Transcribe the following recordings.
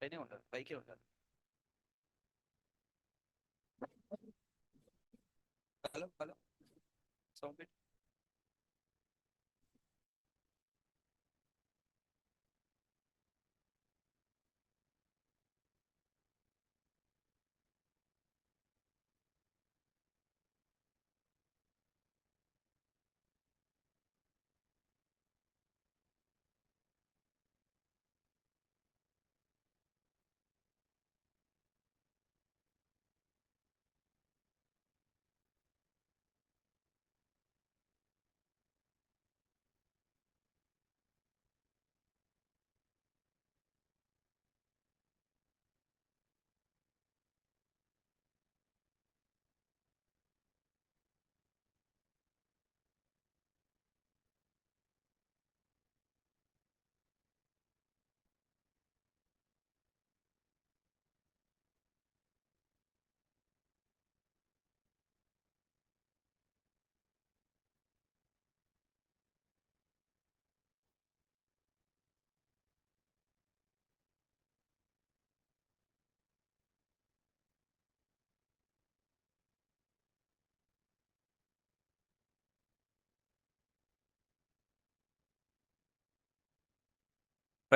పైనే ఉంటారు, పైకే ఉంటారు. హలో హలో, సౌండ్ పెట్టి.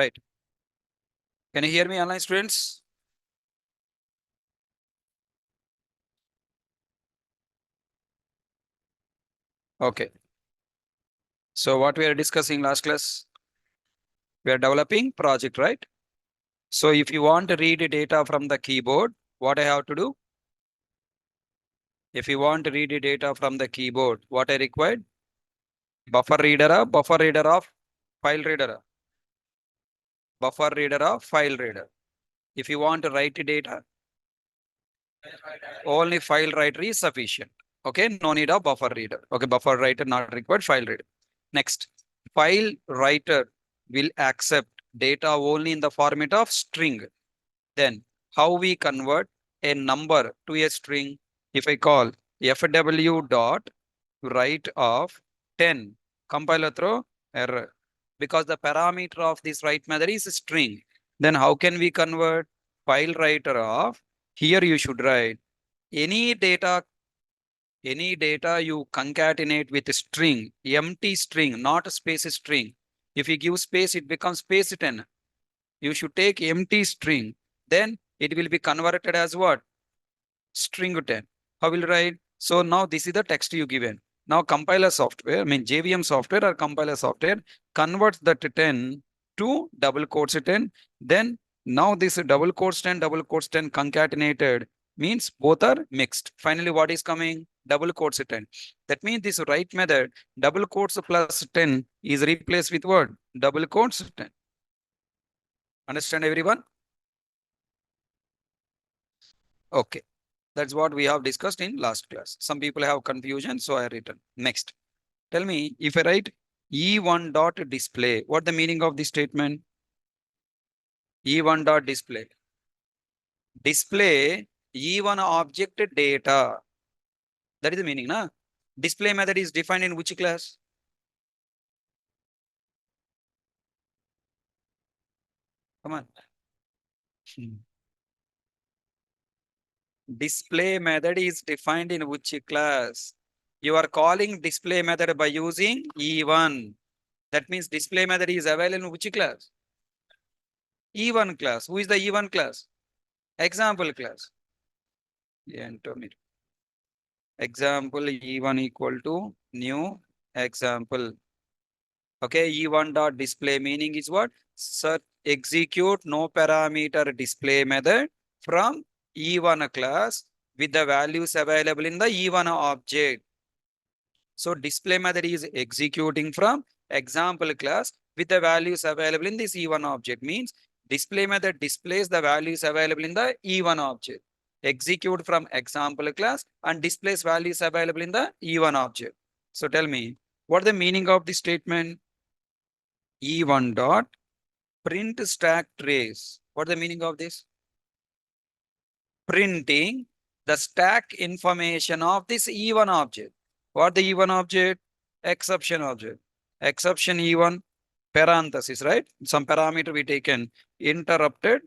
Right. Can you hear me, online students? Okay. So what we are discussing last class, we are developing project, right? So if you want to read data from the keyboard, what I have to do? If you want to read data from the keyboard, what I required? Buffer reader of file reader, buffer reader of file reader. If you want to write data, only file writer is sufficient. Okay, no need of buffer reader. Okay, buffer writer not required, file reader. Next, file writer will accept data only in the format of string. Then how we convert a number to a string? If I call fw dot write of 10, compiler throw error, because the parameter of this write method is string. Then how can we convert file writer of, here you should write any data you concatenate with string, empty string, not a space string. If you give space, it becomes space 10. You should take empty string. Then it will be converted as what? String 10. How will you write? So now this is the text you given. Now compiler software, I mean JVM software or compiler software, converts that 10 to double quotes 10. Then now this double quotes 10 concatenated means both are mixed. Finally, what is coming? Double quotes 10. That means this write method, double quotes plus 10 is replaced with what? Double quotes 10. Understand everyone? Okay. That's what we have discussed in last class. Some people have confusion, so I written. Next, tell me, if I write E1 dot display, what the meaning of this statement? E1 dot display. Display E1 object data. That is the meaning, na? Display method is defined in which class? Come on. Display method is defined in which class? You are calling display method by using E1. That means display method is available in which class? E1 class. Who is the E1 class? Example class. Example E1 equal to new example. Okay, E1 dot display meaning is what? Set execute no parameter display method from E1 class with the values available in the E1 object. So display method is executing from example class with the values available in this E1 object. Means display method displays the values available in the E1 object. Execute from example class and displays values available in the E1 object. So tell me, what the meaning of this statement? E1 dot print stack trace. What the meaning of this? Printing the stack information of this E1 object. What the E1 object? Exception object. exception E1, parenthesis, right? Some parameter we taken, interrupted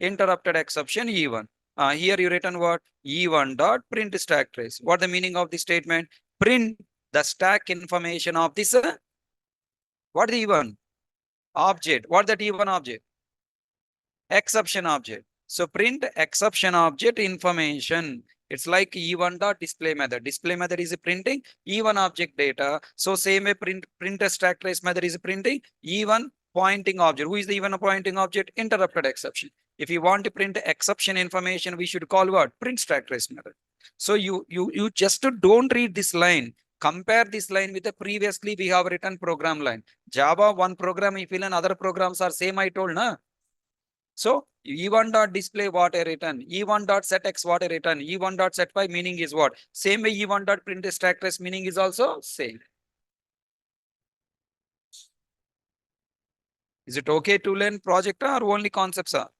exception E1. Here you written what? E1 dot print stack trace. What the meaning of the statement? Print the stack information of this. What the E1 object? What that E1 object? Exception object. So print exception object information. It's like E1 dot display method. Display method is printing E1 object data. So same way print a stack trace method is printing E1 pointing object. Who is the E1 pointing object? Interrupted exception. If you want to print exception information, we should call what? Print stack trace method. So you just don't read this line. Compare this line with the previously we have written program line. Java one program, if and other programs are same, I told, na? So E1 dot display what I written, E1 dot set X what I written, E1 dot set Y meaning is what? Same way E1 dot print stack trace meaning is also same. Is it okay to learn project or only concepts are?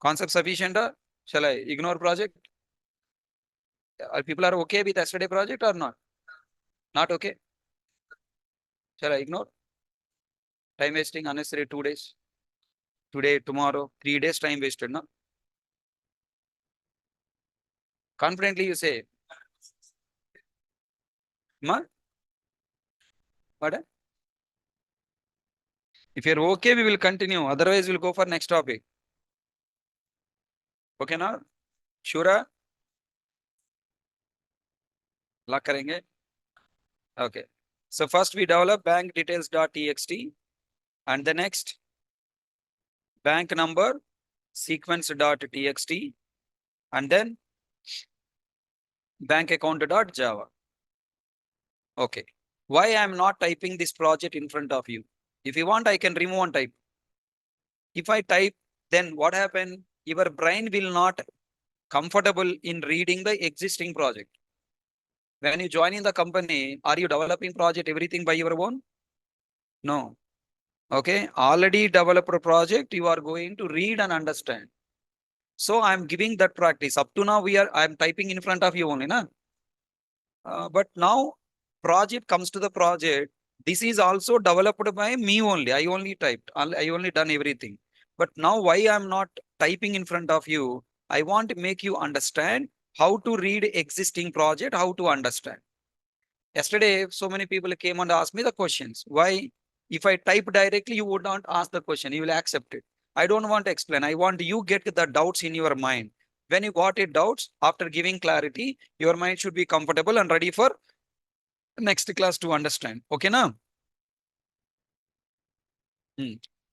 Concept sufficient or shall I ignore project? People are okay with yesterday project or not? Not okay? Shall I ignore? Time wasting unnecessary 2 days. Today, tomorrow, 3 days time wasted, no? Confidently you say, ma? What? If you're okay, we will continue. Otherwise, we'll go for next topic. Okay, now? Sure? Lock करेंगे. Okay. So first we develop bank details.txt and the next bank number sequence.txt and then bank account.java. Okay. Why I am not typing this project in front of you? If you want, I can remove and type. If I type, then what happen? Your brain will not comfortable in reading the existing project. When you join in the company, are you developing project everything by your own? No. Okay. Already developed a project, you are going to read and understand. So I'm giving that practice. Up to now, I'm typing in front of you only, na? But now project comes to the project. This is also developed by me only. I only typed. I only done everything. But now why I'm not typing in front of you? I want to make you understand how to read existing project, how to understand. Yesterday, so many people came and asked me the questions. Why? If I type directly, you would not ask the question. You will accept it. I don't want to explain. I want you get the doubts in your mind. When you got it doubts, after giving clarity, your mind should be comfortable and ready for next class to understand. Okay, now?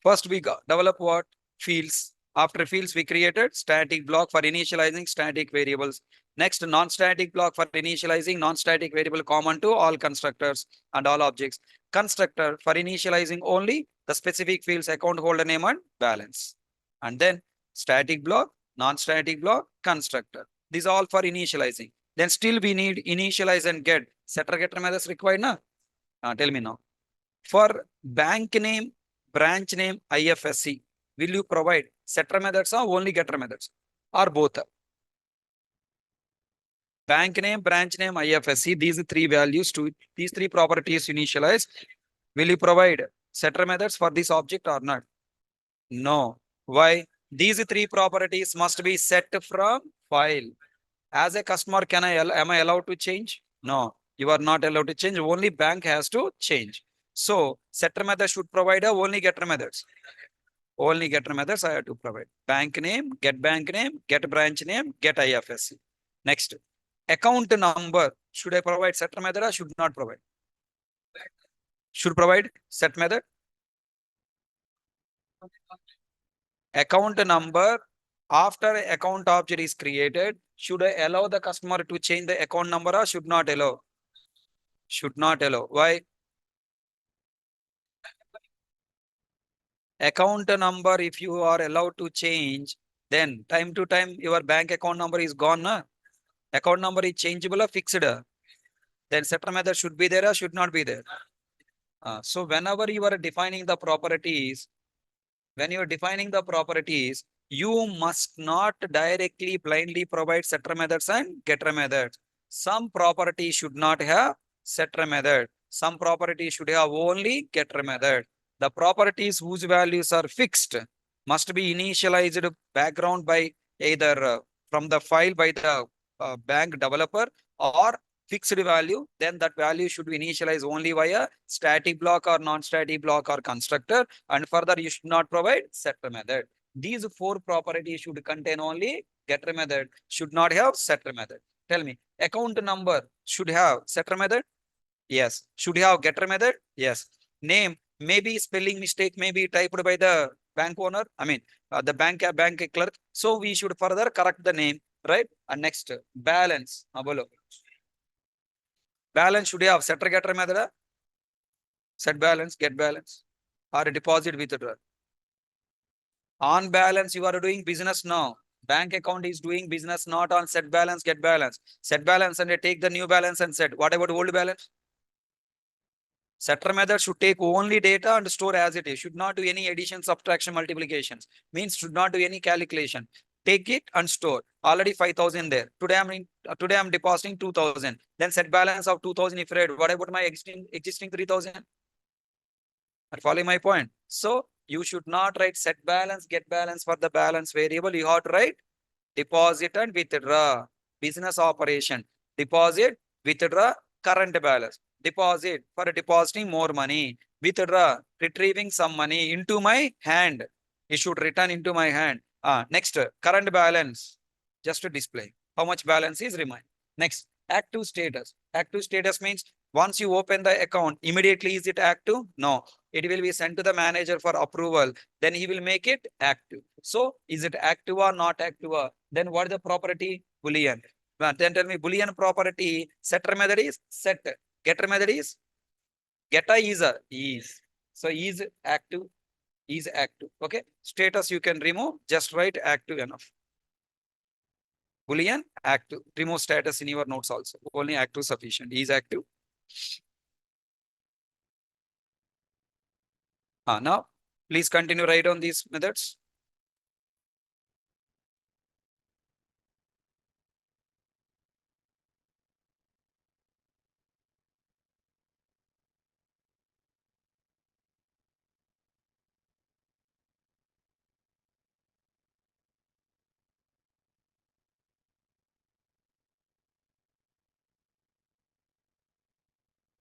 First, we develop what? Fields. After fields, we created static block for initializing static variables. Next, non-static block for initializing non-static variable common to all constructors and all objects. Constructor for initializing only the specific fields account holder name and balance. And then static block, non-static block, constructor. These are all for initializing. Then still we need initialize and get. Setter getter methods required, na? Tell me now. For bank name, branch name, IFSC, will you provide setter methods or only getter methods? Or both? Bank name, branch name, IFSC, these three values to these three properties initialize. Will you provide setter methods for this object or not? No. Why? These three properties must be set from file. As a customer, am I allowed to change? No, you are not allowed to change. Only bank has to change. So setter method should provide only getter methods. Only getter methods I have to provide. Bank name, get branch name, get IFSC. Next, account number. Should I provide setter method or should not provide? Should provide set method. Account number. After account object is created, should I allow the customer to change the account number or should not allow? Should not allow. Why? Account number, if you are allowed to change, then time to time your bank account number is gone. Na? Account number is changeable or fixed. Then setter method should be there or should not be there. So whenever you are defining the properties, when you are defining the properties, you must not directly blindly provide setter methods and getter methods. some property should not have setter method. Some property should have only getter method. The properties whose values are fixed must be initialized background by either from the file by the bank developer or fixed value. Then that value should be initialized only via static block or non-static block or constructor. And further, you should not provide setter method. These four properties should contain only getter method, should not have setter method. Tell me, account number should have setter method? Yes. Should have getter method? Yes. Name, maybe spelling mistake may be typed by the bank owner. I mean, the bank clerk. So we should further correct the name, right? And next, balance. Bolo. Balance should have setter getter method. Set balance, get balance, or deposit withdraw. On balance, you are doing business now. Bank account is doing business not on set balance, get balance. Set balance and they take the new balance and set. What about old balance? Setter method should take only data and store as it is. Should not do any addition, subtraction, multiplications. Means should not do any calculation. Take it and store. Already 5,000 there. Today I'm depositing 2,000. Then set balance of 2,000 if read. What about my existing 3,000? Are you following my point? So you should not write set balance, get balance for the balance variable. You have to write deposit and withdraw. Business operation. Deposit, withdraw, current balance. Deposit for depositing more money. Withdraw, retrieving some money into my hand. It should return into my hand. Next, current balance. Just to display how much balance is remain. Next, active status. Active status means once you open the account, immediately is it active? No. It will be sent to the manager for approval. Then he will make it active. So is it active or not active? Then what is the property? Boolean. Then tell me Boolean property. Setter method is set. Getter method is getter is a is. So is active. Is active. Okay. Status you can remove. Just write active enough. Boolean active. Remove status in your notes also. Only active sufficient. Is active. Now please continue write on these methods.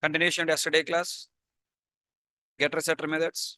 Continuation yesterday class. Getter setter methods.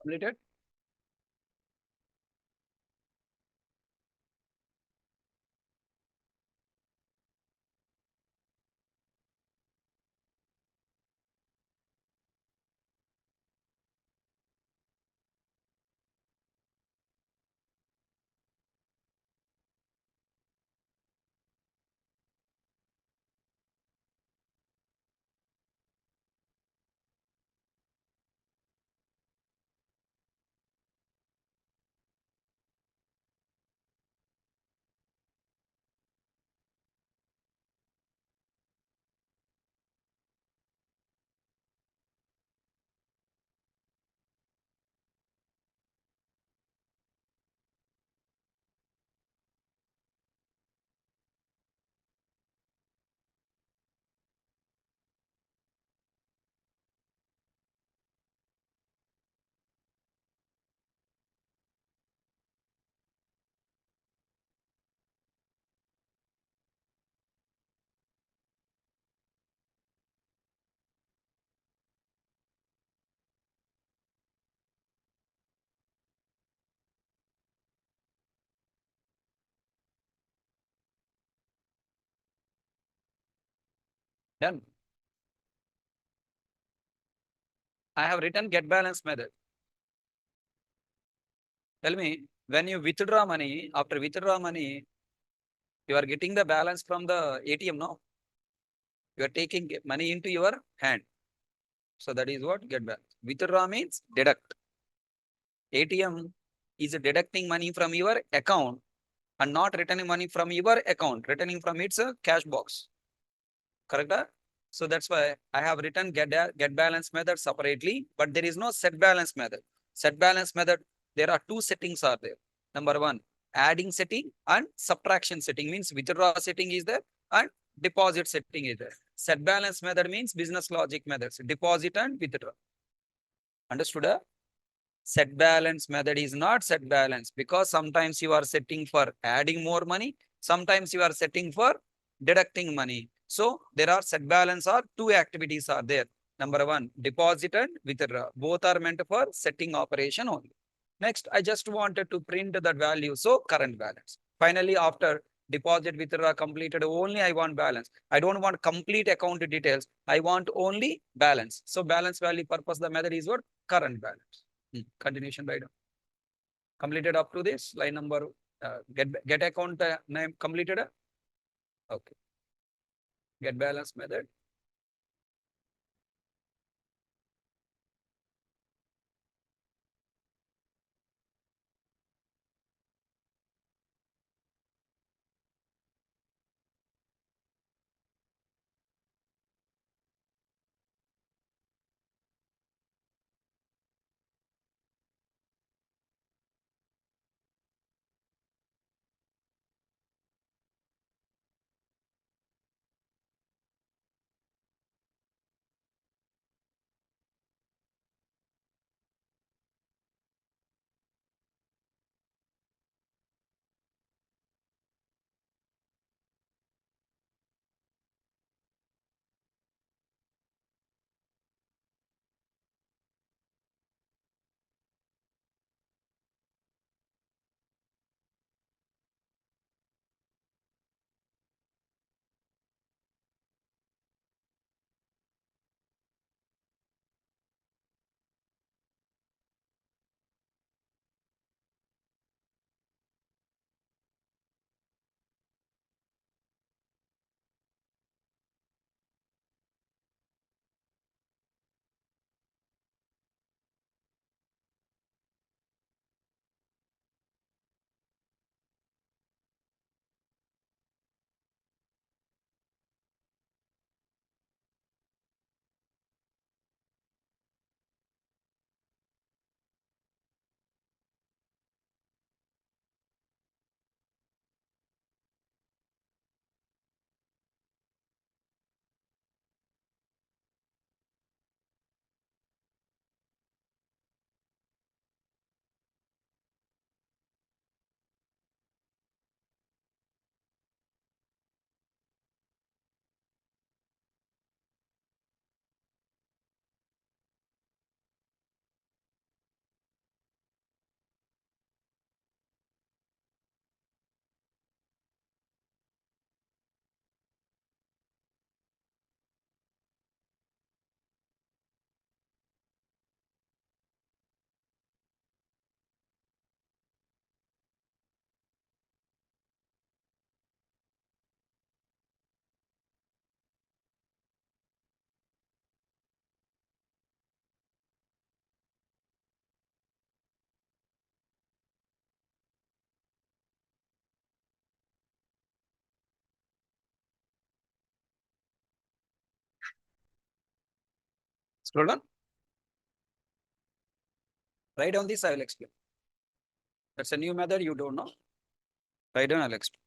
Completed? Done. I have written get balance method. Tell me, when you withdraw money, after withdraw money, you are getting the balance from the ATM, no? You are taking money into your hand. So that is what get balance. Withdraw means deduct. ATM is deducting money from your account and not returning money from your account, returning from its cash box. Correct? So that's why I have written get balance method separately, but there is no set balance method. Set balance method, there are two settings are there. Number one, adding setting and subtraction setting means withdraw setting is there and deposit setting is there. Set balance method means business logic methods, deposit and withdraw. Understood? Set balance method is not set balance because sometimes you are setting for adding more money, sometimes you are setting for deducting money. So there are set balance or two activities are there. Number one, deposit and withdraw. Both are meant for setting operation only. Next, I just wanted to print that value. So current balance. Finally, after deposit withdraw completed, only I want balance. I don't want complete account details. I want only balance. So balance value purpose, the method is what? Current balance. Continuation right now. Completed up to this line number. Get account name completed. Okay. Get balance method. Scroll down. Write down this, I will explain. That's a new method you don't know. Write down, I'll explain.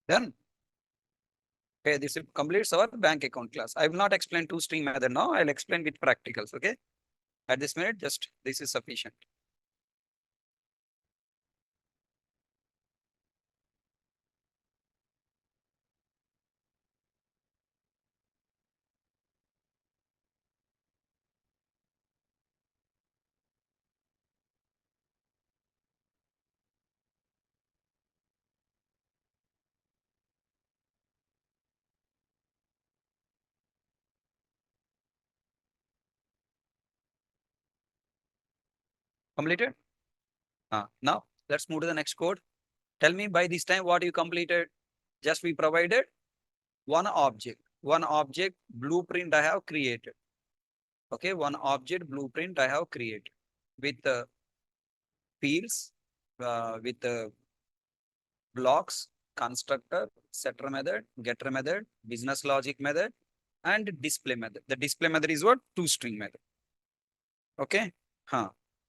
Done. Okay, this completes our bank account class. I will not explain two-string method now. I'll explain with practicals. Okay. At this minute, just this is sufficient. Completed? Now let's move to the next code. Tell me by this time what you completed. Just we provided one object. One object blueprint I have created. Okay, one object blueprint I have created with fields, with blocks, constructor, setter method, getter method, business logic method, and display method. The display method is what? Two-string method. Okay.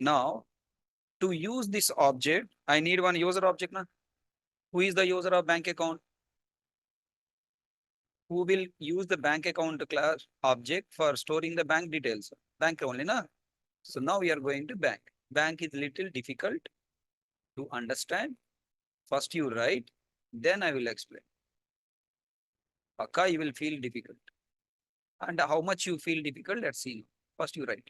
Now, to use this object, I need one user object. Na? Who is the user of bank account? Who will use the bank account class object for storing the bank details? Bank only, na? So now we are going to bank. Bank is little difficult to understand. First you write, then I will explain. Akka, you will feel difficult. And how much you feel difficult, let's see. First you write.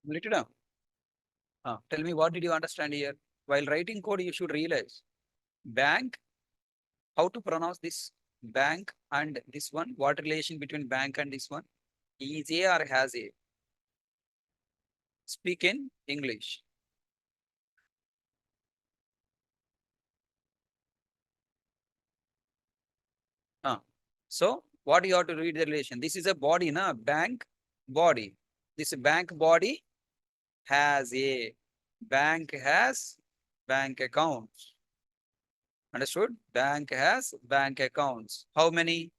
Write it down. Tell me, what did you understand here? While writing code, you should realize bank, how to pronounce this bank and this one. What relation between bank and this one? Is a or has a? Speak in English. Uh, so what you have to read the relation? This is a body, na? Bank body. This bank body has a bank has bank accounts. Understood? Bank has bank accounts. How many?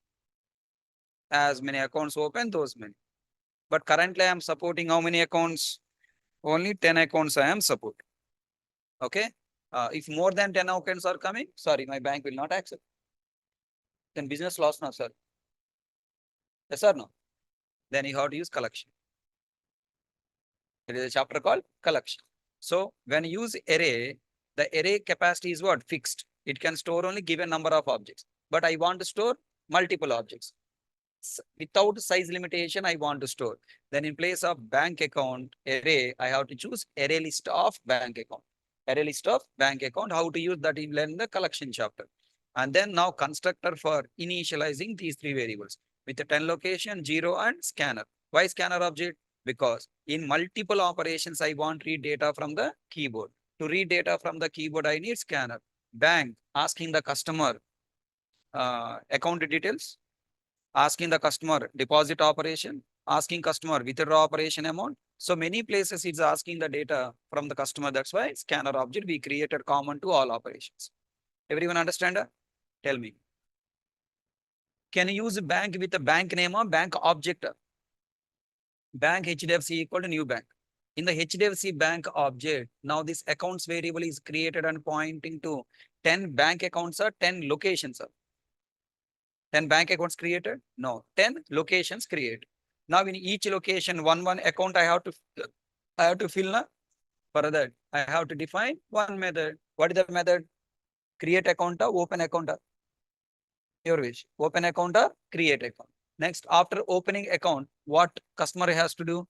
As many accounts open, those many. But currently I am supporting how many accounts? Only 10 accounts I am supporting. Okay. If more than 10 accounts are coming, sorry, my bank will not accept. Then business loss now, sir. Yes or no? Then you have to use collection. There is a chapter called collection. So when you use array, the array capacity is what? Fixed. It can store only given number of objects. But I want to store multiple objects. Without size limitation, I want to store. Then in place of bank account array, I have to choose array list of bank account. Array list of bank account. How to use that in learn the collection chapter. And then now constructor for initializing these three variables with the 10 location, 0 and scanner. Why scanner object? Because in multiple operations, I want read data from the keyboard. To read data from the keyboard, I need scanner. Bank asking the customer account details, asking the customer deposit operation, asking customer withdraw operation amount. So many places it's asking the data from the customer. That's why scanner object we created common to all operations. Everyone understand? Tell me. Can you use bank with a bank name or bank object? Bank HDFC equal to new bank. In the HDFC bank object, now this accounts variable is created and pointing to 10 bank accounts or 10 locations. 10 bank accounts created? No, 10 locations created. Now in each location, one account I have to fill na? For that, I have to define one method. What is the method? Create account or open account? Your wish. Open account or create account. Next, after opening account, what customer has to do?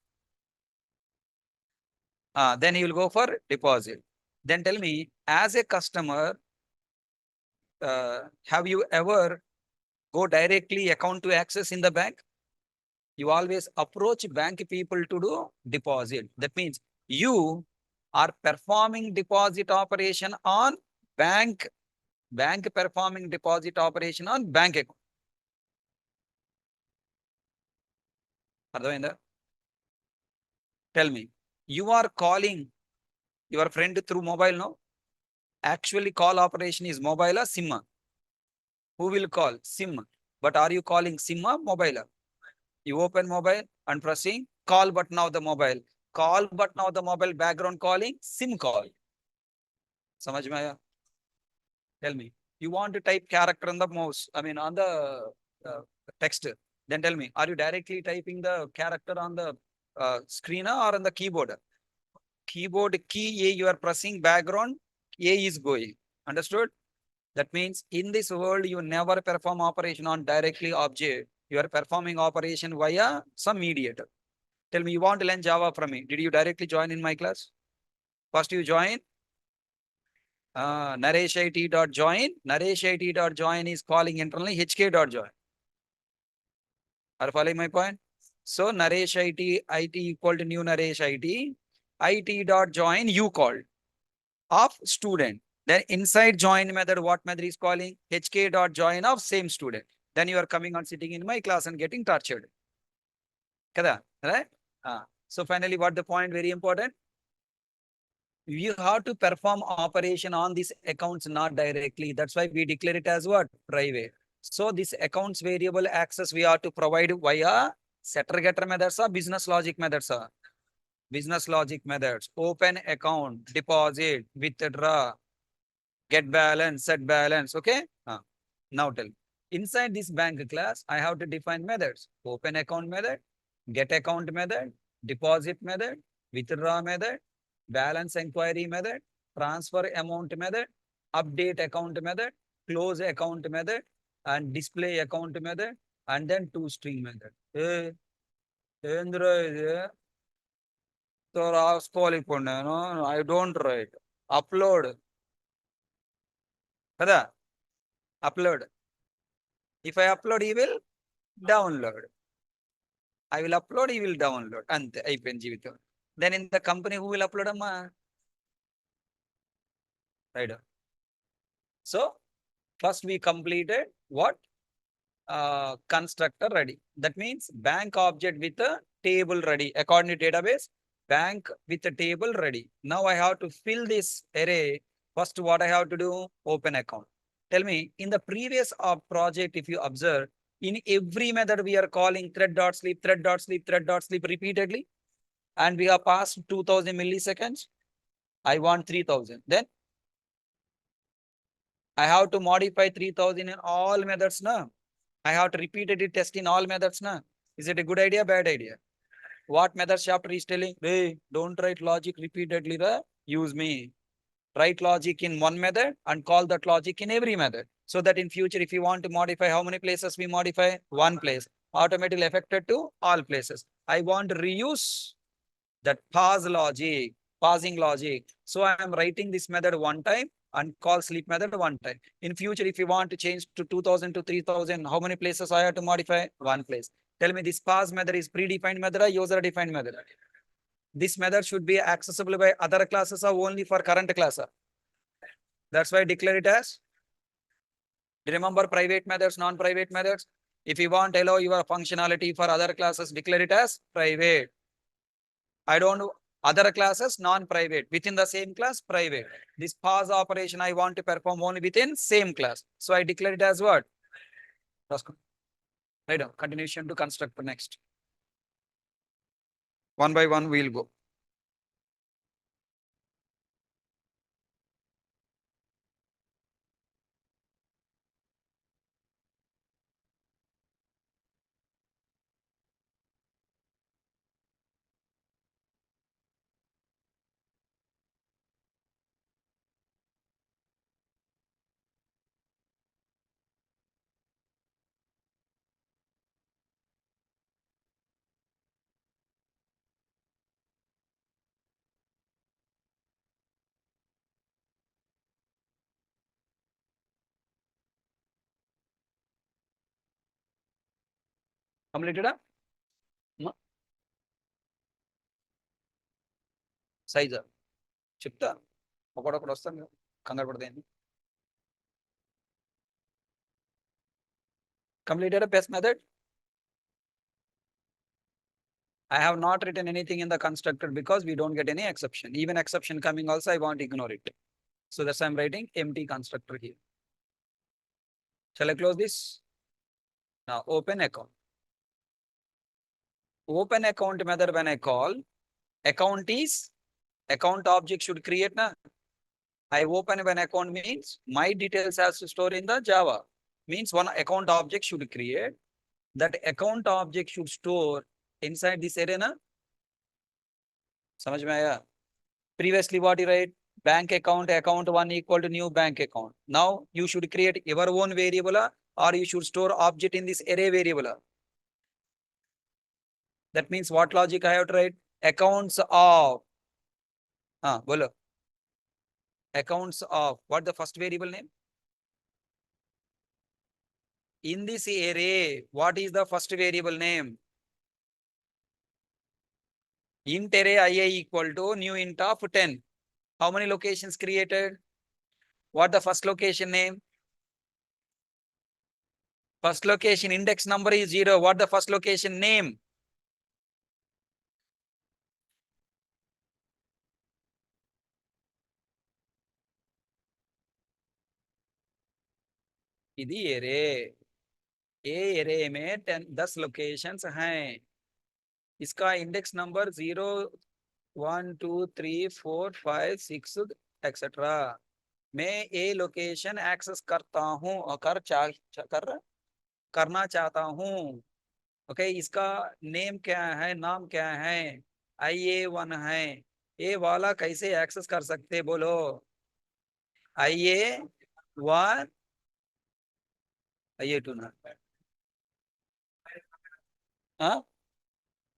Then he will go for deposit. Then tell me, as a customer, have you ever go directly account to access in the bank? You always approach bank people to do deposit. That means you are performing deposit operation on bank performing deposit operation on bank account. Tell me, you are calling your friend through mobile, no? Actually, call operation is mobile or SIM? Who will call? SIM. But are you calling SIM or mobile? You open mobile and pressing call button of the mobile. Call button of the mobile background calling SIM call. Samajh mein aaya? Tell me. You want to type character on the mouse, I mean on the text. Then tell me, are you directly typing the character on the screen or on the keyboard? Keyboard key A you are pressing, background A is going. Understood? That means in this world, you never perform operation on directly object. You are performing operation via some mediator. Tell me, you want to learn Java from me. Did you directly join in my class? First you join nareshit.join. Nareshit.join is calling internally hk.join. Are you following my point? So Naresh IT equal to new Naresh IT you called of student. Then inside join method, what method is calling? hk.join of same student. Then you are coming on sitting in my class and getting tortured. Kada, right? So finally, what the point? Very important. You have to perform operation on these accounts not directly. That's why we declare it as what? Private. So this accounts variable access we have to provide via setter getter methods or business logic methods. Business logic methods. Open account, deposit, withdraw, get balance, set balance. Okay. Now tell me. Inside this bank class, I have to define methods. Open account method, get account method, deposit method, withdraw method, balance inquiry method, transfer amount method, update account method, close account method, and display account method, and then toString method. I don't write. Upload. Kada? Upload. If I upload, he will download. I will upload, he will download. And then in the company, who will upload? Right. So first we completed what? Constructor ready. That means bank object with a table ready. According to database, bank with a table ready. Now I have to fill this array. First, what I have to do? Open account. Tell me, in the previous project, if you observe, in every method we are calling thread.sleep, thread.sleep, thread.sleep repeatedly. And we have passed 2000 milliseconds. I want 3000. Then I have to modify 3000 in all methods, na? I have to repeatedly test in all methods, na? Is it a good idea, bad idea? What methods chapter is telling? Hey, don't write logic repeatedly, ra? Use me. Write logic in one method and call that logic in every method. So that in future, if you want to modify, how many places we modify? One place. Automatically affected to all places. I want to reuse that pause logic, pausing logic. So I am writing this method one time and call sleep method one time. In future, if you want to change to 2000 to 3000, how many places I have to modify? One place. Tell me this pause method is predefined method or user defined method? This method should be accessible by other classes or only for current class. That's why I declare it as. Remember private methods, non-private methods. If you want allow your functionality for other classes, declare it as private. I don't other classes non-private. Within the same class, private. This pause operation I want to perform only within same class. So I declare it as what? Right now, continuation to construct next. One by one we'll go. Completed? Size. చెప్తా ఒకడొకడు వస్తాను కంగారు పడతాయండి. Completed a best method. I have not written anything in the constructor because we don't get any exception. Even exception coming also, I won't ignore it. So that's why I'm writing empty constructor here. Shall I close this? Now open account. Open account method when I call, account is, account object should create na. I open when account means my details has to store in the Java. Means one account object should create. That account object should store inside this array na. समझ में आया? Previously what you write? Bank account, account one equal to new bank account. Now you should create your own variable or you should store object in this array variable. That means what logic I have to write? Accounts of. Bolo. Accounts of. What the first variable name? In this array, what is the first variable name? Int array IA equal to new int of 10. How many locations created? What the first location name? First location index number is 0. What the first location name? इदी array a array में 10 locations हैं. इसका index number 0 1 2 3 4 5 6 etcetera. मैं ए location access करता हूँ और करना चाहता हूँ. ओके, इसका नेम क्या है, नाम क्या है? IA1 है. ए वाला कैसे एक्सेस कर सकते बोलो? IA1 IA2 ना. हाँ,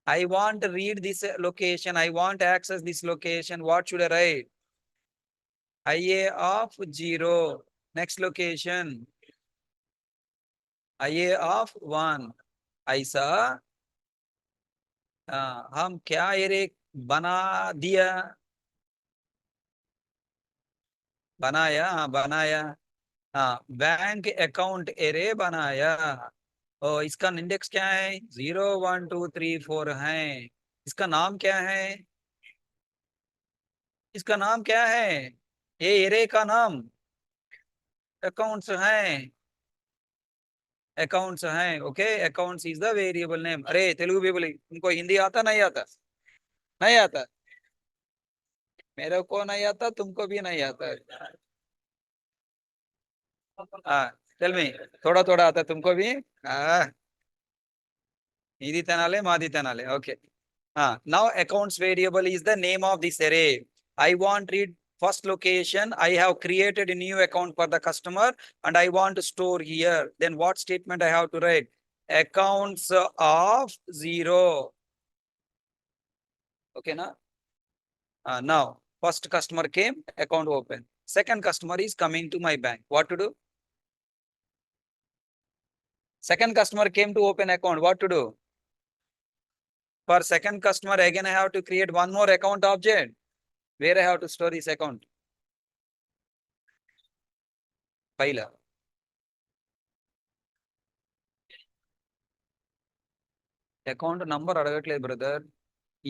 I want to read this location. I want to access this location. What should I write? IA of 0. Next location. IA of 1. ऐसा हम क्या एरे बना दिया? बनाया. बैंक अकाउंट एरे बनाया. और इसका इंडेक्स क्या है? 0 1 2 3 4 है. इसका नाम क्या है? इसका नाम क्या है? ये एरे का नाम अकाउंट्स है. अकाउंट्स हैं. Okay, accounts is the variable name. अरे तेलुगु भी बोली. तुमको हिंदी आता नहीं आता? नहीं आता. मेरे को नहीं आता, तुमको भी नहीं आता. Tell me. थोड़ा थोड़ा आता है तुमको भी? ఇది తినాలి మాది తినాలి. Okay. Now accounts variable is the name of this array. I want read first location. I have created a new account for the customer and I want to store here. Then what statement I have to write? Accounts of 0. Okay, na? Now first customer came, account open. Second customer is coming to my bank. What to do? Second customer came to open account. What to do? For second customer, again I have to create one more account object. Where I have to store this account? File. Account number అడగట్లేదు brother.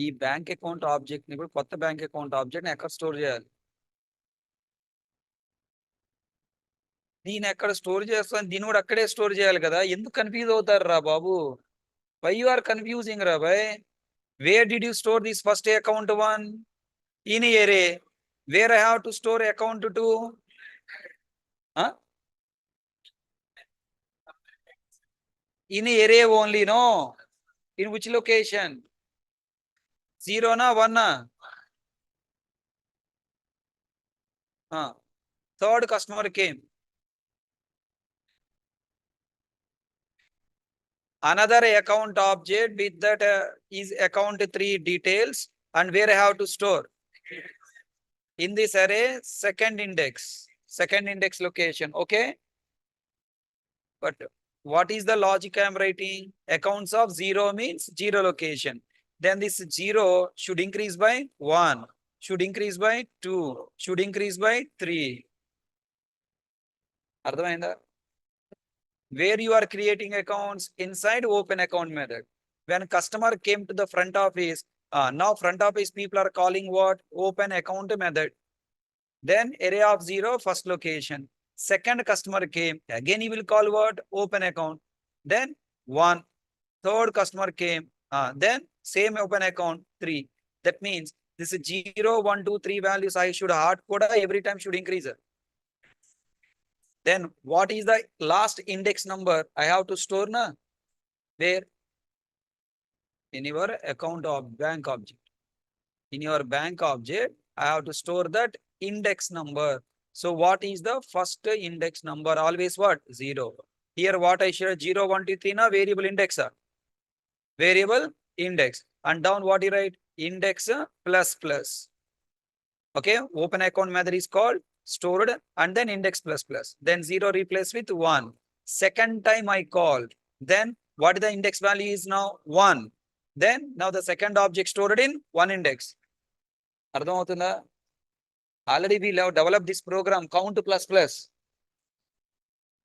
ఈ bank account object ని కూడా కొత్త bank account object ని ఎక్కడ store చేయాలి? దీని ఎక్కడ స్టోర్ చేస్తాను? దీన్ని కూడా అక్కడే స్టోర్ చేయాలి కదా. ఎందుకు కన్ఫ్యూజ్ అవుతారు రా బాబు? వై యు ఆర్ కన్ఫ్యూజింగ్ రా boy? Where did you store this first account 1? In array. Where I have to store account 2? In array only no. In which location? 0 నా 1 నా? Third customer came. Another account object with that is account 3 details and where I have to store? In this array, second index location. Okay. But what is the logic I am writing? Accounts of 0 means 0 location. Then this 0 should increase by 1, should increase by 2, should increase by 3. అర్థమైందా? Where you are creating accounts inside open account method. When customer came to the front office, now front office people are calling what? Open account method. Then array of 0, first location. Second customer came, again he will call what? Open account. Then 1. Third customer came, then same open account 3. That means this is 0, 1, 2, 3 values I should hard code every time should increase. Then what is the last index number I have to store na? Where? In your account of bank object. In your bank object, I have to store that index number. So what is the first index number? Always what? 0. Here what I share 0, 1, 2, 3 na variable index. Variable index. And down what you write? Index plus plus. Okay, open account method is called stored and then index plus plus. Then 0 replaced with 1. Second time I called. Then what the index value is now? 1. Then now the second object stored in 1 index. Already we have developed this program count plus plus.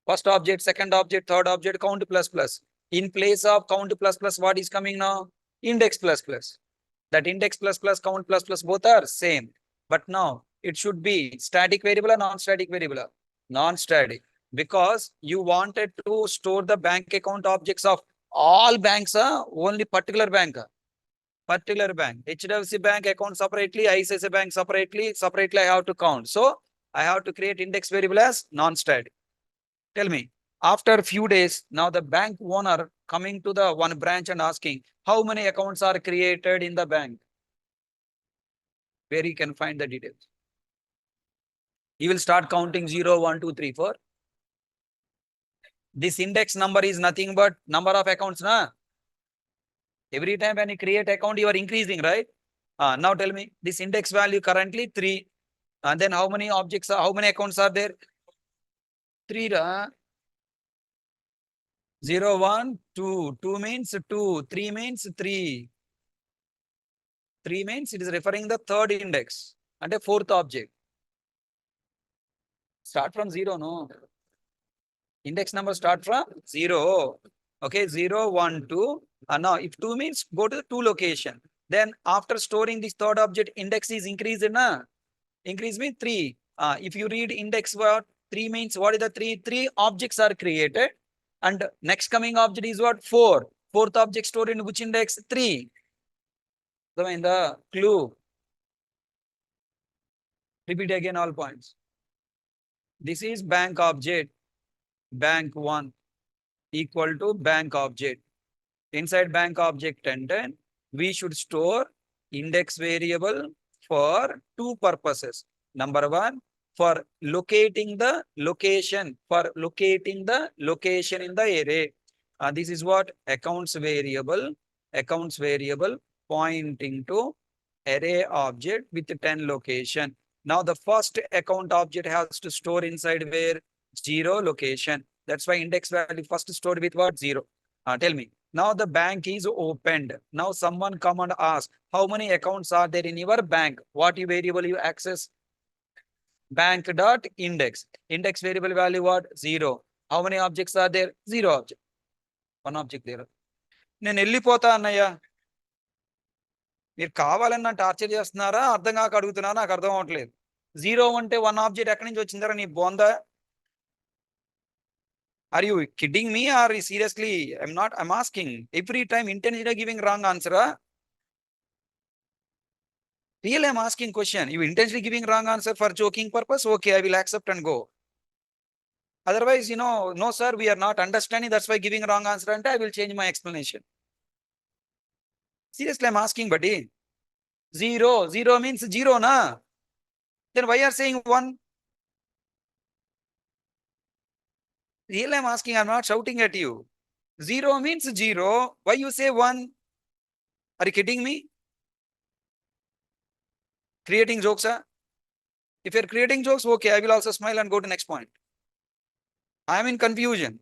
First object, second object, third object, count plus plus. In place of count plus plus, what is coming now? Index plus plus. That index plus plus, count plus plus, both are same. But now it should be static variable or non-static variable? Non-static. Because you wanted to store the bank account objects of all banks, only particular bank. Particular bank. HDFC bank account separately, ICICI bank separately I have to count. So I have to create index variable as non-static. Tell me, after a few days, now the bank owner coming to the one branch and asking how many accounts are created in the bank. Where you can find the details. He will start counting 0, 1, 2, 3, 4. This index number is nothing but number of accounts, na? Every time when you create account, you are increasing, right? Now tell me, this index value currently 3. And then how many objects are, how many accounts are there? 3. 0, 1, 2. 2 means 2. 3 means 3. 3 means it is referring the third index and a fourth object. Start from 0, no? Index number start from 0. Okay, 0, 1, 2. Now, if 2 means go to the 2 location. Then after storing this third object, index is increased, na? Increase means 3. If you read index what? 3 means what is the 3? 3 objects are created. And next coming object is what? 4. Fourth object stored in which index? 3. So in the clue. Repeat again all points. This is bank object. bank1 equal to bank object. Inside bank object and then we should store index variable for two purposes. Number one, for locating the location, in the array. This is what accounts variable pointing to array object with 10 location. Now the first account object has to store inside where 0 location. That's why index value first stored with what? 0. Tell me. Now the bank is opened. Now someone come and ask, how many accounts are there in your bank? What variable you access? Bank dot index. Index variable value what? 0. How many objects are there? 0 object. One object there. నేను వెళ్ళిపోతా అన్నయ్య. మీరు కావాలని నన్ను torture చేస్తున్నారా అర్థం కాక అడుగుతున్నారా నాకు అర్థం అవ్వట్లేదు. 0 అంటే 1 ఆబ్జెక్ట్ ఎక్కడి నుంచి వచ్చిందరా నీ బోందా? Are you kidding me or seriously? I'm asking. Every time intentionally giving wrong answer. Really, I'm asking question. You intentionally giving wrong answer for joking purpose? Okay, I will accept and go. Otherwise, no sir, we are not understanding. That's why giving wrong answer and I will change my explanation. Seriously, I'm asking, buddy. 0 means 0, na? Then why are saying 1? Really, I'm asking. I'm not shouting at you. 0 means 0. Why you say 1? Are you kidding me? Creating jokes, huh? If you're creating jokes, okay, I will also smile and go to next point. I'm in confusion.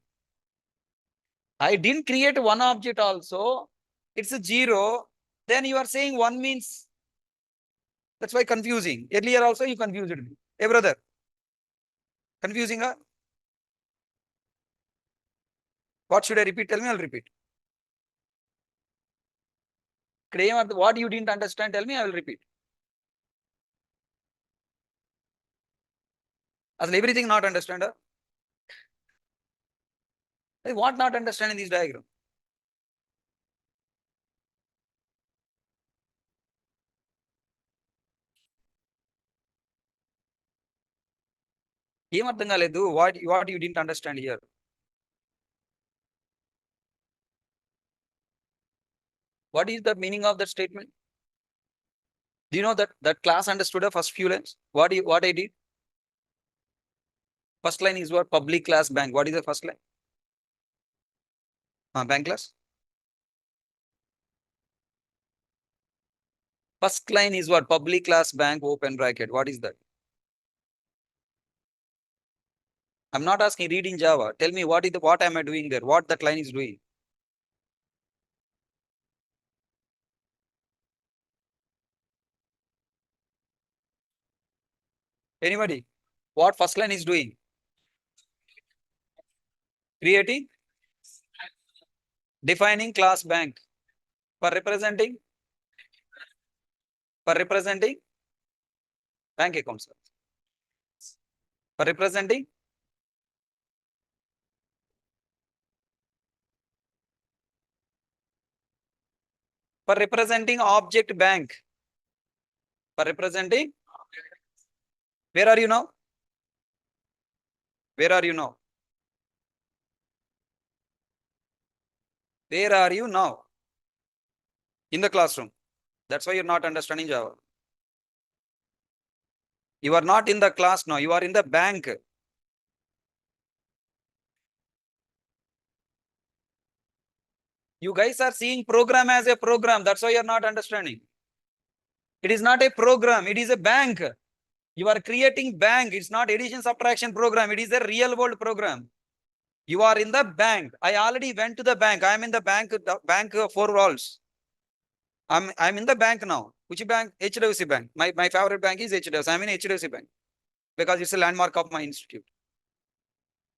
I didn't create one object also. It's a 0. Then you are saying 1 means. That's why confusing. Earlier also you confused me. Hey brother. Confusing, huh? What should I repeat? Tell me, I'll repeat. What you didn't understand, tell me, I will repeat. As everything not understand, huh? What not understand in this diagram? What you didn't understand here? What is the meaning of that statement? Do you know that class understood the first few lines? What I did? First line is what? Public class bank. What is the first line? Bank class. First line is what? Public class bank open bracket. What is that? I'm not asking read in Java. Tell me what am I doing there? What that line is doing? Anybody? What first line is doing? Creating, defining class bank for representing bank accounts. For representing object bank. For representing. Where are you now? Where are you now? Where are you now? In the classroom. That's why you're not understanding Java. You are not in the class now. You are in the bank. You guys are seeing program as a program. That's why you're not understanding. It is not a program. It is a bank. You are creating bank. It's not addition subtraction program. It is a real world program. You are in the bank. I already went to the bank. I am in the bank 4 walls. I'm in the bank now. Which bank? HDFC Bank. My favorite bank is HDFC. I'm in HDFC Bank because it's a landmark of my institute.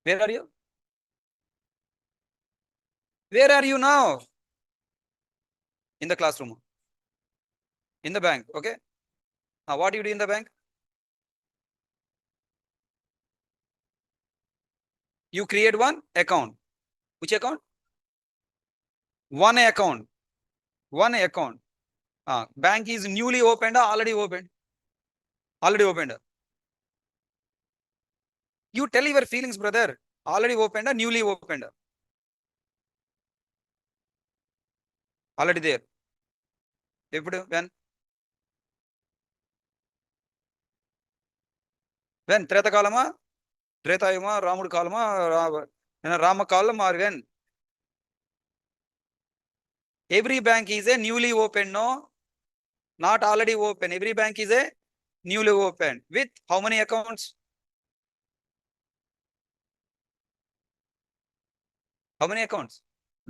Where are you? Where are you now? In the classroom. In the bank. Okay. Now what do you do in the bank? You create one account. Which account? One account. One account. Bank is newly opened or already opened? Already opened. You tell your feelings, brother. Already opened or newly opened? Already there. When? When? Treta Kalama? Treta Yuma, Ramud Kalama, Rama Kalam or when? Every bank is a newly opened, no? Not already open. Every bank is a newly opened. With how many accounts? How many accounts?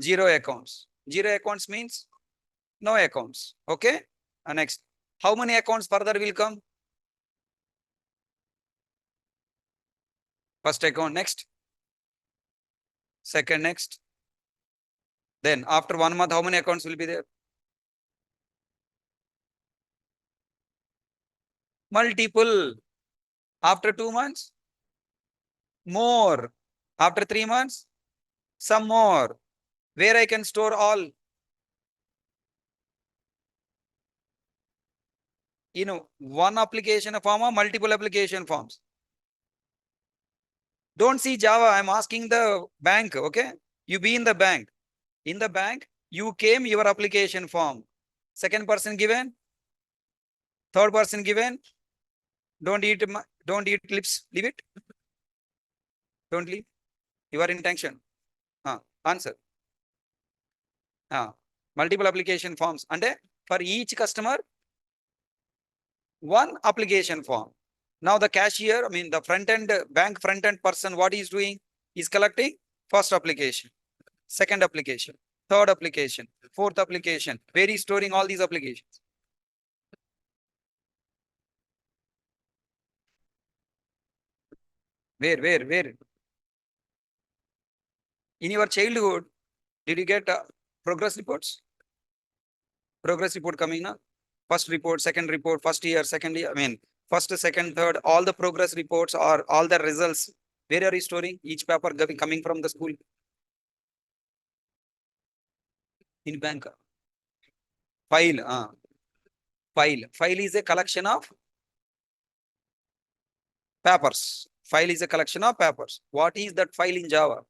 Zero accounts. Zero accounts means no accounts. Okay. Next. How many accounts further will come? First account next. Second next. Then after 1 month, how many accounts will be there? Multiple. After 2 months, more. After 3 months, some more. Where I can store all? One application form or multiple application forms. Don't see Java. I'm asking the bank. Okay. You be in the bank. In the bank, you came your application form. Second person given. Third person given. Don't eat lips. Leave it. Don't leave. You are in tension. Answer. Multiple application forms. And for each customer, one application form. Now the cashier, the front end bank front end person, what he is doing? Is collecting first application, second application, third application, fourth application. Where is storing all these applications? Where? In your childhood, did you get progress reports? Progress report coming now? First report, second report, first year, second year. First, second, third, all the progress reports or all the results. Where are you storing? Each paper coming from the school. In bank. File. File is a collection of papers. File is a collection of papers. What is that file in Java?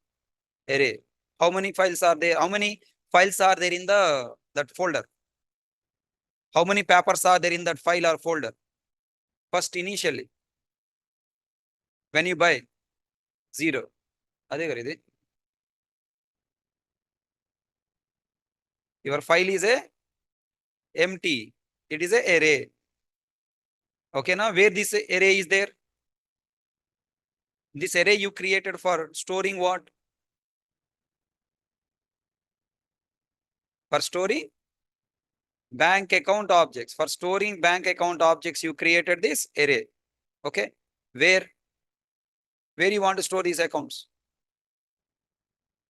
Array. How many files are there? How many files are there in that folder? How many papers are there in that file or folder? First, initially, when you buy, 0. Your file is a empty. It is a array. Okay, now where this array is there? This array you created for storing what? For storing bank account objects. For storing bank account objects, you created this array. Okay. Where you want to store these accounts?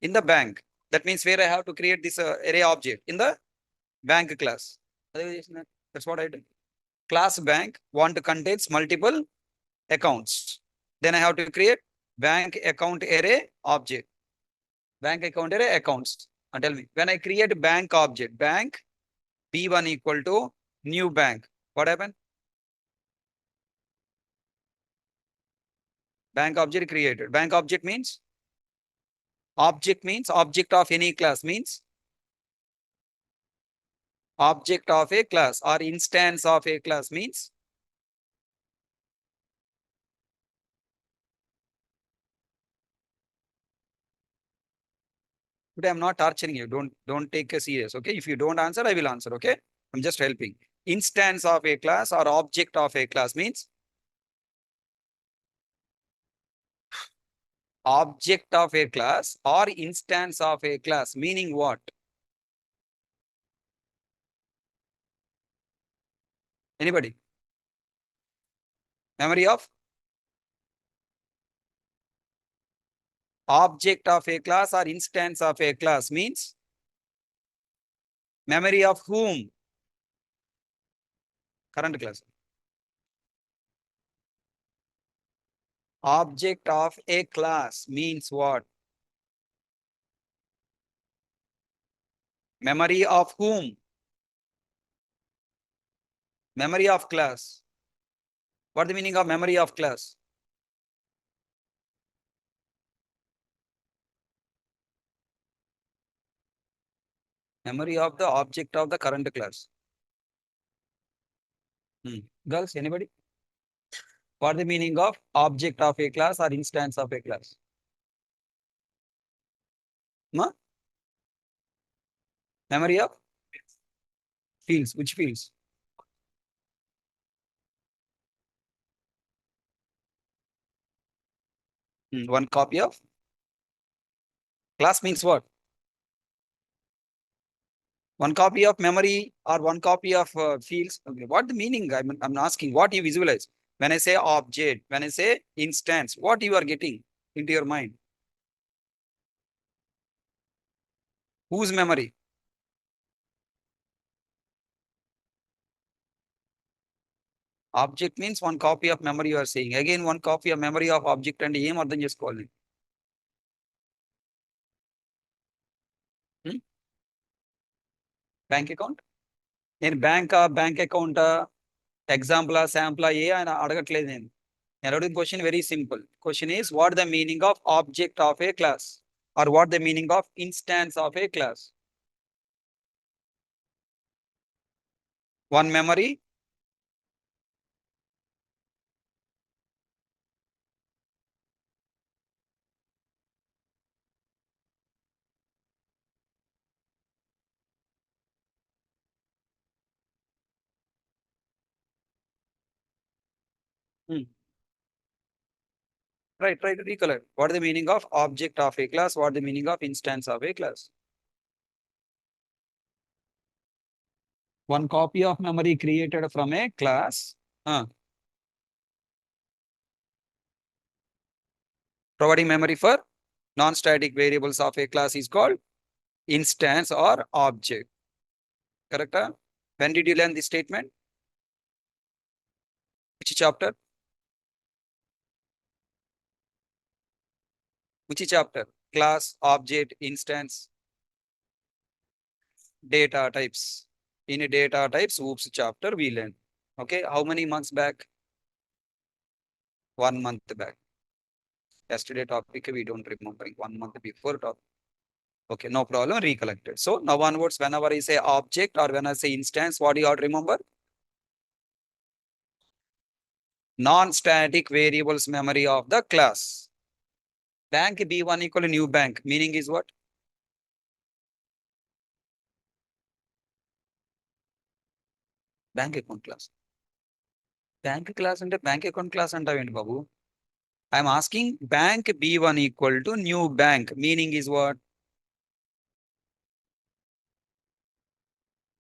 In the bank. That means where I have to create this array object in the bank class. That's what I did. Class bank want to contains multiple accounts. Then I have to create bank account array object. Bank account array accounts. And tell me, when I create bank object, bank B1 equal to new bank. What happened? Bank object created. Bank object means? Object means object of any class means object of a class or instance of a class means today I'm not torturing you. Don't take a serious. Okay. If you don't answer, I will answer. Okay. I'm just helping. Instance of a class or object of a class means object of a class or instance of a class, meaning what? Anybody? Memory of object of a class or instance of a class means memory of whom? Current class. Object of a class means what? Memory of whom? Memory of class. What the meaning of memory of class? Memory of the object of the current class. Girls, anybody? What the meaning of object of a class or instance of a class? Ma? Memory of fields. Which fields? One copy of class means what? One copy of memory or one copy of fields. Okay. What the meaning? I'm asking what you visualize. When I say object, when I say instance, what you are getting into your mind? Whose memory? Object means one copy of memory you are saying. Again, one copy of memory of object and aim or then just call it. Bank account? In bank account example sample ఏ ఆయన అడగట్లేదు నేను అడిగిన question very simple. Question is what the meaning of object of a class or what the meaning of instance of a class? One memory. Right, recollect. What is the meaning of object of a class? What is the meaning of instance of a class? One copy of memory created from a class. Providing memory for non-static variables of a class is called instance or object. Correct? When did you learn this statement? Which chapter? Which chapter? Class, object, instance, data types. In a data types, oops chapter we learned. Okay, how many months back? 1 month back. Yesterday topic we don't remember. 1 month before topic. Okay, no problem, recollected. So now onwards, whenever I say object or when I say instance, what do you all remember? Non-static variables memory of the class. Bank B1 equal to new bank. Meaning is what? Bank account class. Bank class and bank account class and Babu. I'm asking bank B1 equal to new bank. Meaning is what?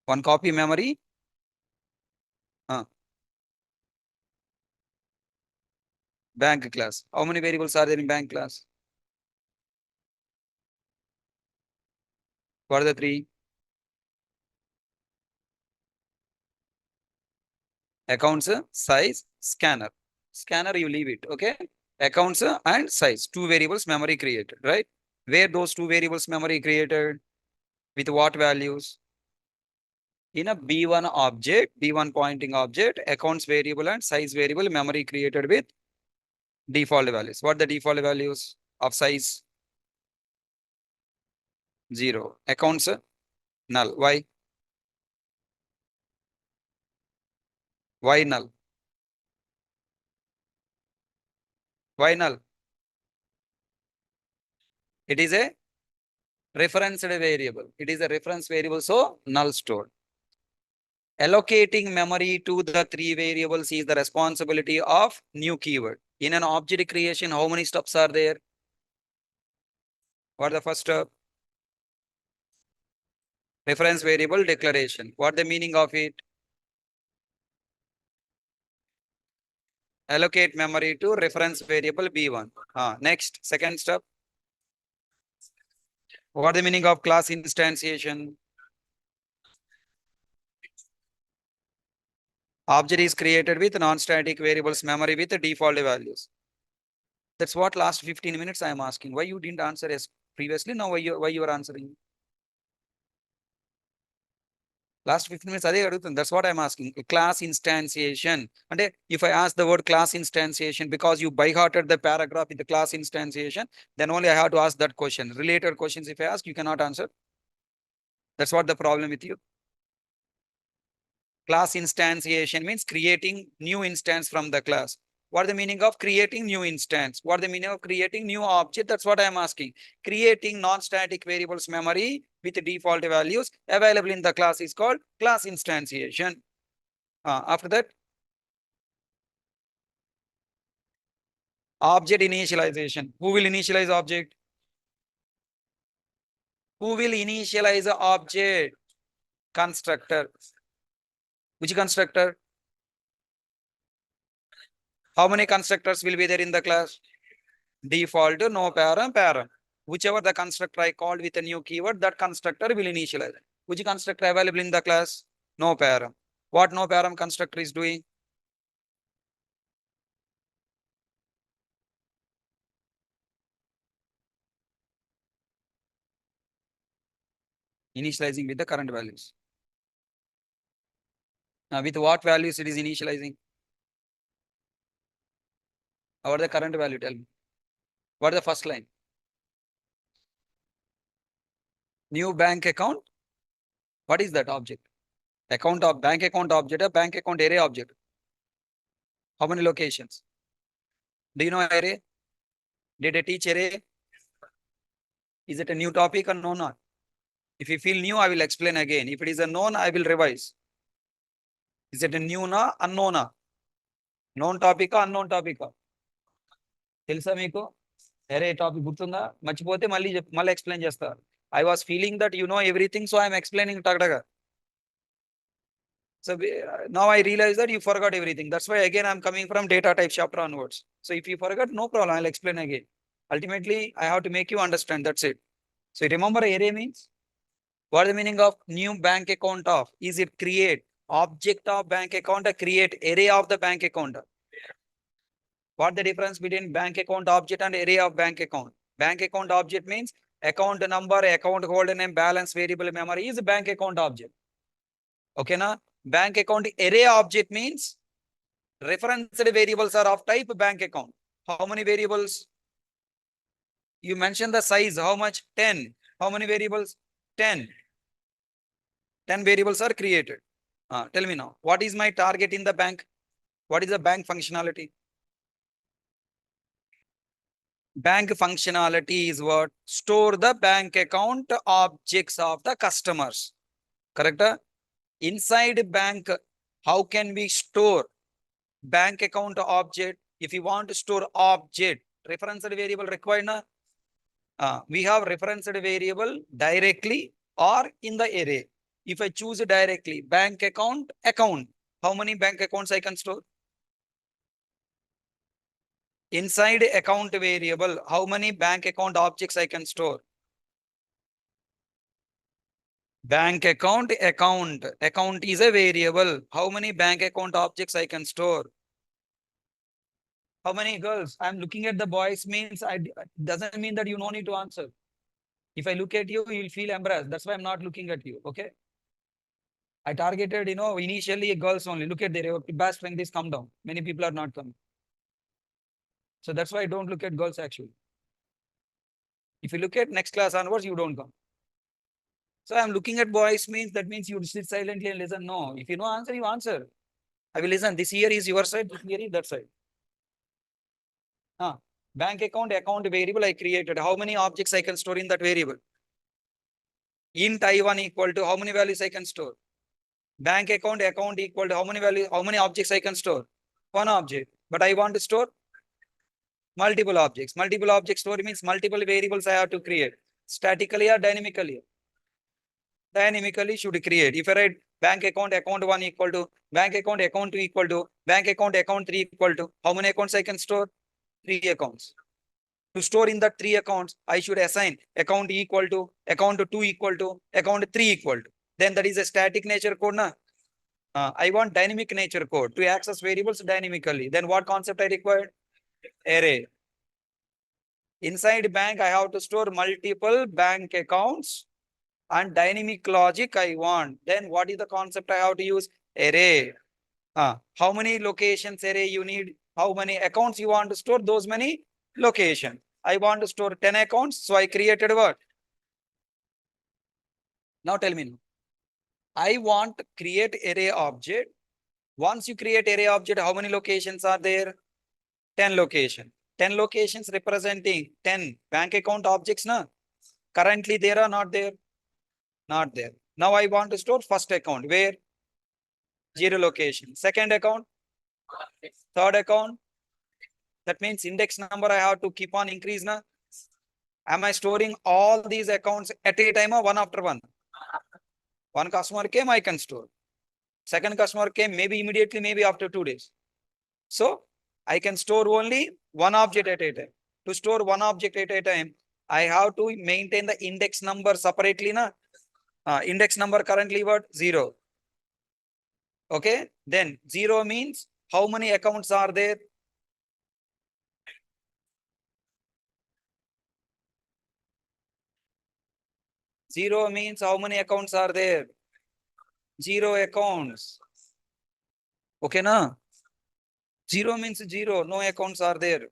One copy memory. Bank class. How many variables are there in bank class? What are the three? Accounts, size, scanner. Scanner, you leave it. Okay. Accounts and size. Two variables memory created, right? Where those two variables memory created? With what values? In a B1 object, B1 pointing object, accounts variable and size variable memory created with default values. What are the default values of size? 0. Accounts, null. Why? Why null? Why null? It is a referenced variable. It is a reference variable, so null stored. Allocating memory to the three variables is the responsibility of new keyword. In an object creation, how many steps are there? What the first step? Reference variable declaration. What the meaning of it? Allocate memory to reference variable B1. Next, second step. What the meaning of class instantiation? Object is created with non-static variables memory with default values. That's what last 15 minutes I am asking. Why you didn't answer as previously? Now why you are answering? Last 15 minutes అదే అడుగుతుంది. That's what I'm asking. Class instantiation. And if I ask the word class instantiation because you by-hearted the paragraph with the class instantiation, then only I have to ask that question. Related questions if I ask, you cannot answer. That's what the problem with you. Class instantiation means creating new instance from the class. What is the meaning of creating new instance? What is the meaning of creating new object? That's what I am asking. Creating non-static variables memory with default values available in the class is called class instantiation. After that, object initialization. Who will initialize object? Who will initialize the object? Constructor. Which constructor? How many constructors will be there in the class? Default, no param, param. Whichever the constructor I called with a new keyword, that constructor will initialize. Which constructor available in the class? No param. What no param constructor is doing? Initializing with the current values. Now, with what values it is initializing? What the current value? Tell me. What is the first line? New bank account. What is that object? Account of bank account object or bank account array object? How many locations? Do you know array? Did I teach array? Is it a new topic or no? Not. If you feel new, I will explain again. If it is a known, I will revise. Is it a new na, unknown na? Known topic, unknown topic. తెలుసా మీకు అరే topic గుర్తుందా మర్చిపోతే మళ్ళీ explain చేస్తా I was feeling that you know everything so I'm explaining టగడగా so now I realize that you forgot everything. That's why again I'm coming from data type chapter onwards. So if you forgot, no problem, I'll explain again. Ultimately I have to make you understand. That's it. So remember array means what is the meaning of new bank account of? Is it create object of bank account or create array of the bank account? What the difference between bank account object and array of bank account? Bank account object means account number, account holder name, balance, variable memory is a bank account object. Okay, na? Bank account array object means referenced variables are of type bank account. How many variables? You mentioned the size. How much? 10. How many variables? 10. 10 variables are created. Tell me now. What is my target in the bank? What is the bank functionality? Bank functionality is what? Store the bank account objects of the customers. Correct? Inside bank, how can we store bank account object? If you want to store object, referenced variable required na? We have referenced variable directly or in the array. If I choose directly, bank account, how many bank accounts I can store? Inside account variable, how many bank account objects I can store? Bank account, account is a variable. How many bank account objects I can store? How many girls? I'm looking at the boys means doesn't mean that you no need to answer. If I look at you, you'll feel embarrassed. That's why I'm not looking at you. Okay. I targeted, initially girls only. Look at their batch strength is come down. Many people are not coming. So that's why I don't look at girls actually. If you look at next class onwards, you don't come. So I'm looking at boys means that means you sit silently and listen. No, if you know answer, you answer. I will listen. This year is your side, this year is that side. Bank account variable I created. How many objects I can store in that variable? Int I1 equal to how many values I can store? Bank account equal to how many values, how many objects I can store? One object. But I want to store multiple objects. Multiple object store means multiple variables I have to create. Statically or dynamically? Dynamically should create. If I write bank account 1 equal to bank account 2 equal to bank account 3 equal to how many accounts I can store? 3 accounts. To store in that 3 accounts, I should assign account equal to account 2 equal to account 3 equal to. Then that is a static nature code. Na? I want dynamic nature code to access variables dynamically. Then what concept I required? Array. Inside bank, I have to store multiple bank accounts and dynamic logic I want. Then what is the concept I have to use? Array. How many locations array you need? How many accounts you want to store? Those many locations. I want to store 10 accounts. So I created what? Now tell me. I want to create array object. Once you create array object, how many locations are there? 10 location. 10 locations representing 10 bank account objects. Na? Currently there are not there. Not there. Now I want to store first account. Where? 0 location. Second account. Third account. That means index number I have to keep on increase. Na? Am I storing all these accounts at a time or one after one? One customer came, I can store. Second customer came, maybe immediately, maybe after 2 days. So I can store only one object at a time. To store one object at a time, I have to maintain the index number separately. Na? Index number currently what? 0. Okay. Then 0 means how many accounts are there? Zero means how many accounts are there? 0 accounts. Okay, na? 0 means 0. No accounts are there.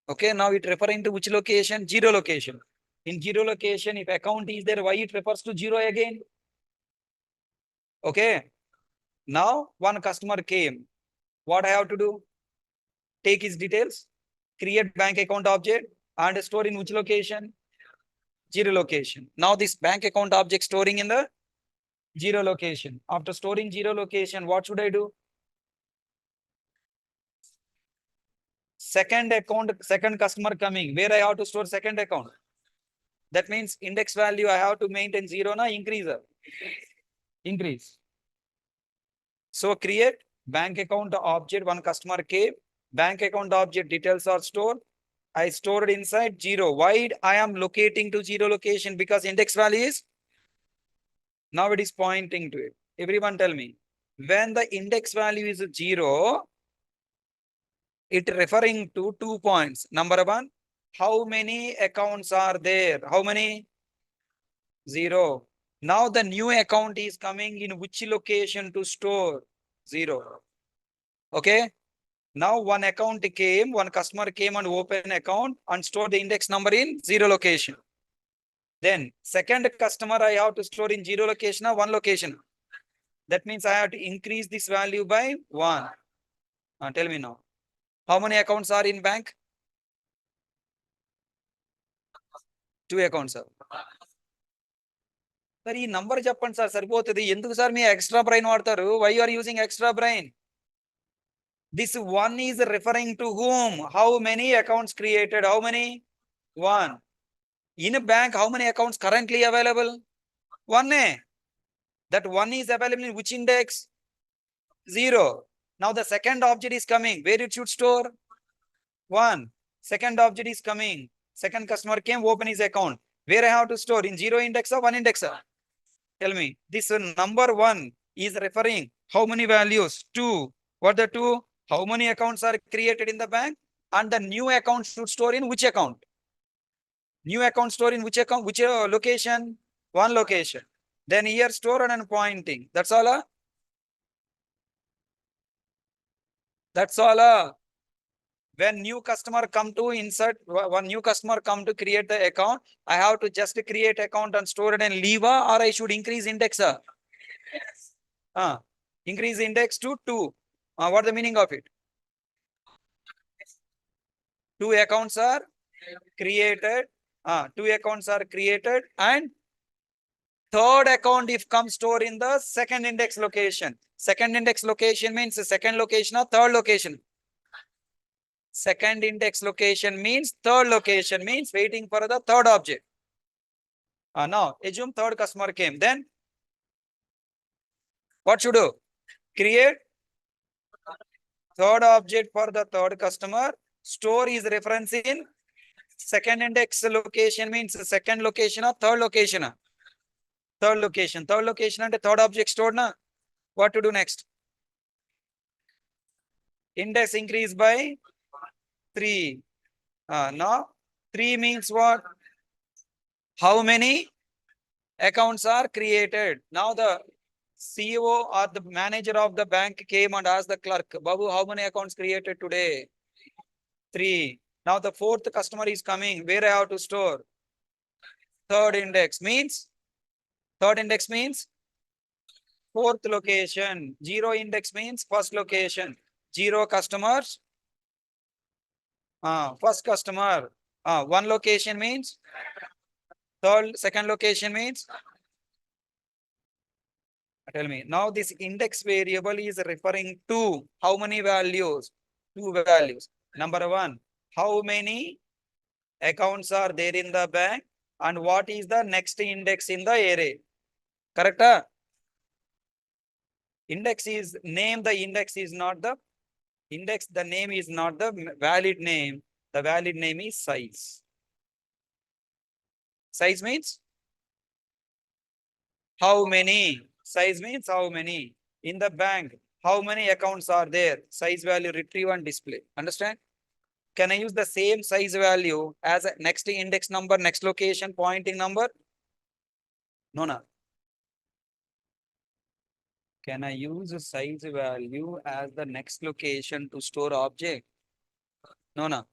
Okay, now it referring to which location? 0 location. In 0 location, if account is there, why it refers to 0 again? Okay. Now one customer came. What I have to do? Take his details, create bank account object, and store in which location? 0 location. Now this bank account object storing in the 0 location. After storing 0 location, what should I do? Second account, second customer coming. Where I have to store second account? That means index value I have to maintain 0 na increase. Increase. So create bank account object, one customer came, bank account object details are stored. I stored inside 0. Why I am locating to 0 location? Because index value is, now it is pointing to it. Everyone tell me. When the index value is 0, it referring to 2 points. Number one, how many accounts are there? How many? 0. Now the new account is coming in which location to store? 0. Okay. Now one account came, one customer came and open account and store the index number in 0 location. Then second customer I have to store in 0 location or 1 location. That means I have to increase this value by 1. Tell me now. How many accounts are in bank? 2 accounts, sir. Sir, ఈ number చెప్పండి sir సరిపోతుంది. ఎందుకు sir మీ extra brain వాడతారు? Why you are using extra brain? This 1 is referring to whom? How many accounts created? How many? 1. In a bank, how many accounts currently available? 1. That 1 is available in which index? 0. Now the second object is coming. Where it should store? 1. Second object is coming. Second customer came, open his account. Where I have to store? In 0 index or 1 index? Tell me. This number 1 is referring how many values? 2. What the 2? How many accounts are created in the bank? And the new account should store in which account? New account store in which account? Which location? 1 location. Then here store and pointing. That's all. That's all. When new customer come to insert, one new customer come to create the account, I have to just create account and store it and leave, or I should increase index. Increase index to 2. What the meaning of it? 2 accounts are created. 2 accounts are created and third account if come store in the second index location. Second index location means the second location or third location. Second index location means third location means waiting for the third object. Now assume third customer came. Then what should do? Create third object for the third customer. Store is reference in second index location means second location or third location. Third location. Third location and third object stored. Na? What to do next? Index increase by 3. Now 3 means what? How many accounts are created? Now the CEO or the manager of the bank came and asked the clerk, Babu, how many accounts created today? 3. Now the fourth customer is coming. Where I have to store? Third index means Third index means fourth location. Zero index means first location. Zero customers. First customer. One location means second location means. Tell me. Now this index variable is referring to how many values? Two values. Number one, how many accounts are there in the bank and what is the next index in the array? Correct? Index is name. The index is not the index. The name is not the valid name. The valid name is size. Size means how many. Size means how many. In the bank, how many accounts are there? Size value retrieve and display. Understand? Can I use the same size value as a next index number, next location, pointing number? No, no. Can I use a size value as the next location to store object? No, no.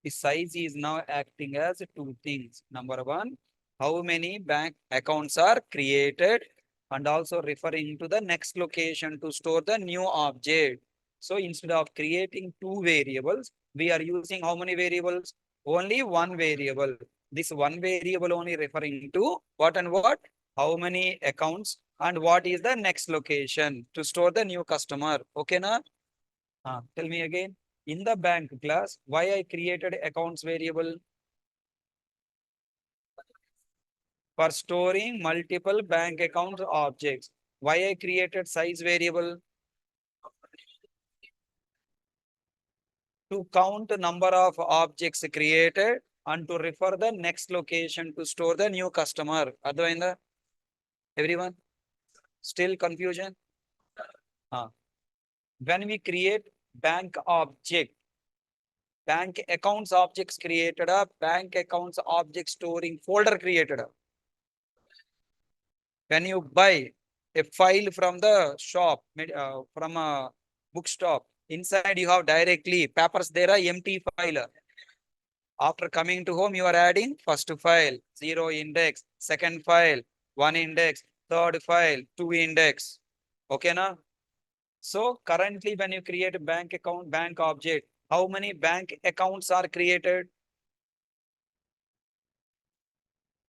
The size is now acting as two things. Number one, how many bank accounts are created and also referring to the next location to store the new object. So instead of creating two variables, we are using how many variables? Only one variable. This one variable only referring to what and what? How many accounts and what is the next location to store the new customer. Okay, na? Tell me again. In the bank class, why I created accounts variable? For storing multiple bank account objects. Why I created size variable? To count the number of objects created and to refer the next location to store the new customer. Advainda? Everyone? Still confusion? When we create bank object, bank accounts objects created a bank accounts object storing folder created a. When you buy a file from the shop, from a bookstop, inside you have directly papers there are empty file. After coming to home, you are adding first file, 0 index, second file, 1 index, third file, 2 index. Okay, na? So currently when you create a bank account, bank object, how many bank accounts are created?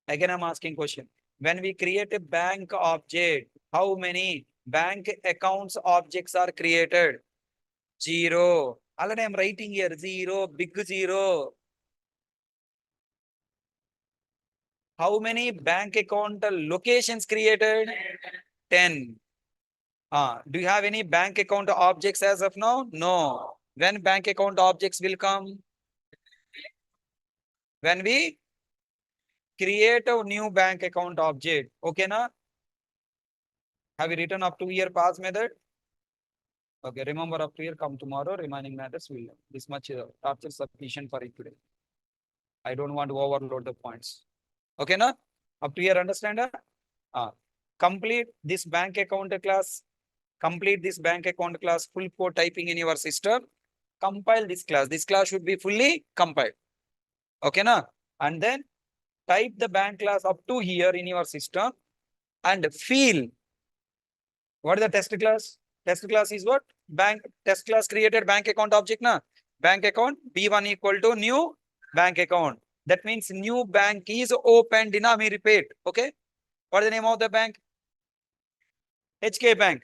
Again, I'm asking question. When we create a bank object, how many bank accounts objects are created? 0. Already I'm writing here 0, big 0. How many bank account locations created? 10. Do you have any bank account objects as of now? No. When bank account objects will come? When we create a new bank account object. Okay, na? Have you written up to here pass method? Okay, remember up to here, come tomorrow. Remaining matters will this much torture sufficient for it today. I don't want to overload the points. Okay, na? Up to here, understand? Complete this bank account class. Complete this bank account class full code typing in your system. Compile this class. This class should be fully compiled. Okay, na? And then type the bank class up to here in your system and feel. What is the test class? Test class is what? Bank test class created bank account object, na? Bank account B1 equal to new bank account. That means new bank is opened in a, me repeat. Okay. What is the name of the bank? HK Bank.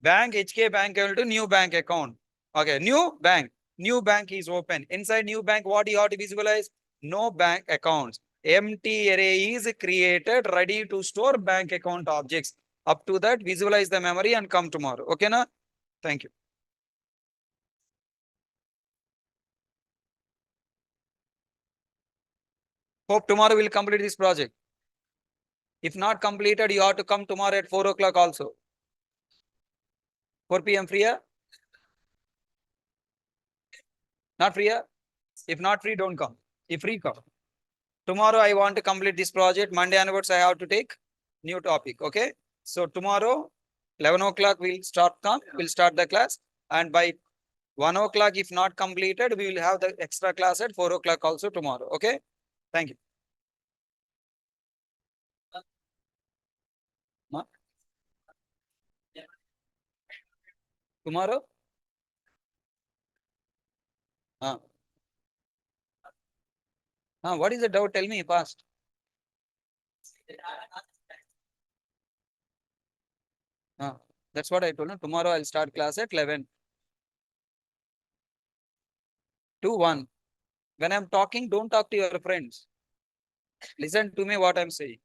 Bank HK Bank equal to new bank account. Okay. New bank. New bank is open. Inside new bank, what you have to visualize? No bank accounts. Empty array is created ready to store bank account objects. Up to that, visualize the memory and come tomorrow. Okay, na? Thank you. Hope tomorrow we'll complete this project. If not completed, you have to come tomorrow at 4 o'clock also. 4 p.m. free? Not free? If not free, don't come. If free, come. Tomorrow I want to complete this project. Monday onwards, I have to take new topic. Okay. So tomorrow, 11 o'clock, we'll start the class. And by 1 o'clock, if not completed, we will have the extra class at 4 o'clock also tomorrow. Okay. Thank you. Tomorrow? Uh, what is the doubt? Tell me fast. Uh, that's what I told you. Tomorrow I'll start class at 11 to 1. When I'm talking, don't talk to your friends. Listen to me what I'm saying.